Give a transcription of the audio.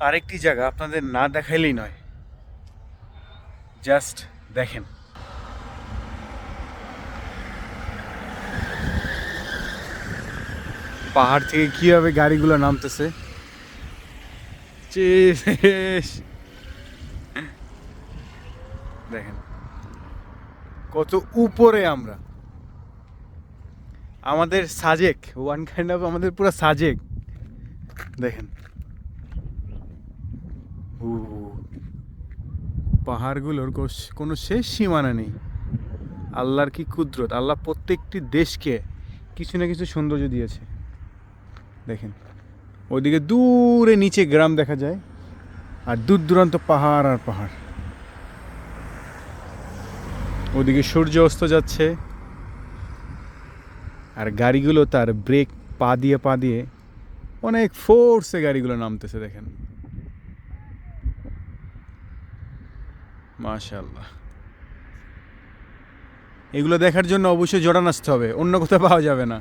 আরেকটি জায়গা আপনাদের না দেখাইলেই নয়, জাস্ট দেখেন। পাহাড় থেকে কিভাবে গাড়িগুলো নামতেছে, দেখেন কত উপরে আমরা। আমাদের সাজেক ওয়ান কাইন্ড অফ, আমাদের পুরো সাজেক দেখেন। পাহাড়গুলোর কোনো শেষ সীমানা নেই। আল্লাহর কি কুদরত! আল্লাহ প্রত্যেকটি দেশকে কিছু না কিছু সৌন্দর্য দিয়েছে। দেখেন ওইদিকে দূরে নিচে গ্রাম দেখা যায়, আর দূর দূরান্ত পাহাড় আর পাহাড়। ওদিকে সূর্য অস্ত যাচ্ছে, আর গাড়িগুলো তার ব্রেক পা দিয়ে অনেক ফোর্সে গাড়িগুলো নামতেছে দেখেন। মাশাআল্লাহ, এগুলো দেখার জন্য অবশ্যই জর্ডান আসতে হবে, অন্য কোথাও পাওয়া যাবে না।